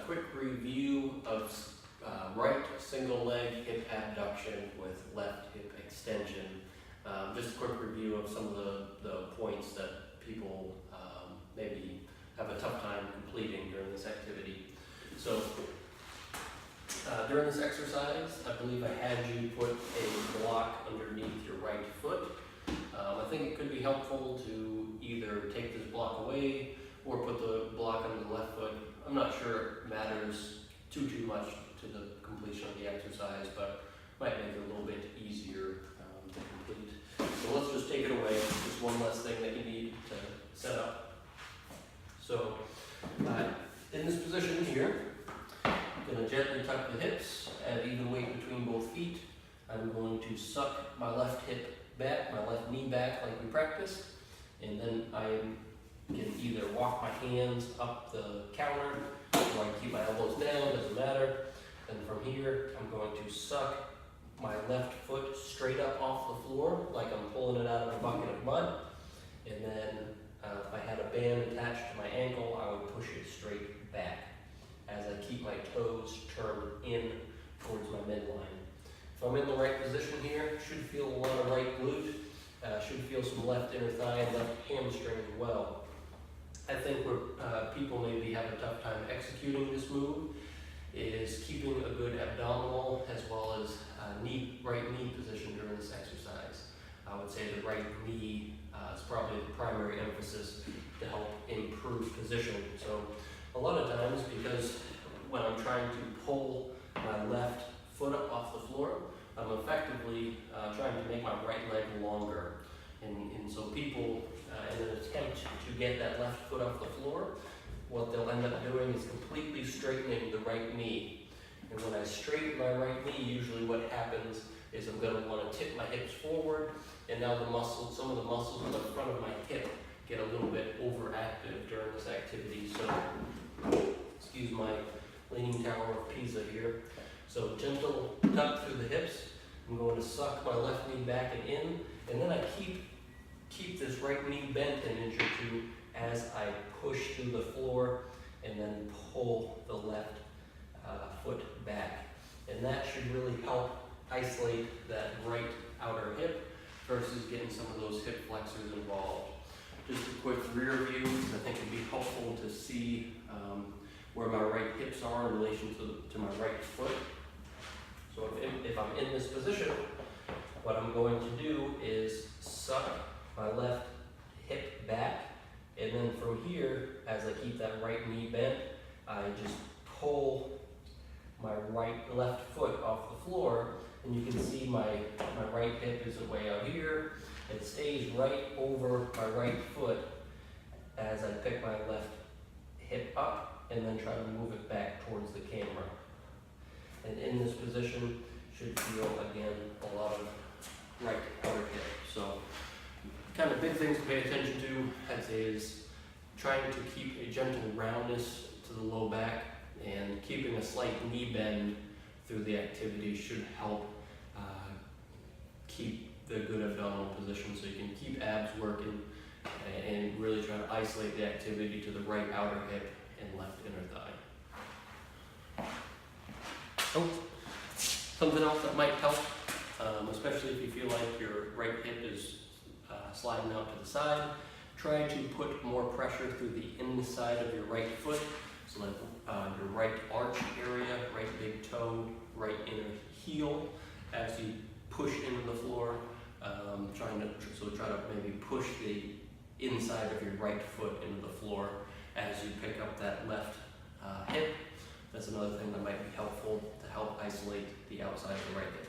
quick review of right single leg hip abduction with left hip extension. Just a quick review of some of the points that people maybe have a tough time completing during this activity. So during this exercise, I believe I had you put a block underneath your right foot. I think it could be helpful to either take this block away or put the block under the left foot. I'm not sure it matters too much to the completion of the exercise, but might make it a little bit easier to complete. So let's just take it away. Just one less thing that you need to set up. So in this position here, I'm going to gently tuck the hips, add even weight between both feet. I'm going to suck my left hip back, my left knee back like we practiced, and then I can either walk my hands up the counter, or I can keep my elbows down, doesn't matter. And from here, I'm going to suck my left foot straight up off the floor, like I'm pulling it out of a bucket of mud. And then if I had a band attached to my ankle, I would push it straight back as I keep my toes turned in towards my midline. If I'm in the right position here, should feel a lot of right glute, should feel some left inner thigh and left hamstring as well. I think where people maybe have a tough time executing this move is keeping a good abdominal as well as right knee position during this exercise. I would say the right knee is probably the primary emphasis to help improve position. So a lot of times, because when I'm trying to pull my left foot up off the floor, I'm effectively trying to make my right leg longer. And so people, in an attempt to get that left foot off the floor, what they'll end up doing is completely straightening the right knee. And when I straighten my right knee, usually what happens is I'm going to want to tip my hips forward, and now some of the muscles in the front of my hip get a little bit overactive during this activity. So, excuse my leaning tower of Pisa here. So gentle tuck through the hips. I'm going to suck my left knee back and in, and then I keep this right knee bent an inch or two as I push through the floor and then pull the left foot back. And that should really help isolate that right outer hip versus getting some of those hip flexors involved. Just a quick rear view, because I think it'd be helpful to see where my right hips are in relation to my right foot. So if I'm in this position, what I'm going to do is suck my left hip back, and then from here, as I keep that right knee bent, I just pull my left foot off the floor, and you can see my right hip isn't way out here. It stays right over my right foot as I pick my left hip up and then try to move it back towards the camera. And in this position, should feel, again, a lot of right outer hip. So kind of big things to pay attention to, I'd say, is trying to keep a gentle roundness to the low back, and keeping a slight knee bend through the activity should help keep the good abdominal position, so you can keep abs working and really try to isolate the activity to the right outer hip and left inner thigh. Oh, something else that might help, especially if you feel like your right hip is sliding out to the side, try to put more pressure through the inside of your right foot, so like your right arch area, right big toe, right inner heel, as you push into the floor, try to maybe push the inside of your right foot into the floor as you pick up that left hip. That's another thing that might be helpful to help isolate the outside of the right hip.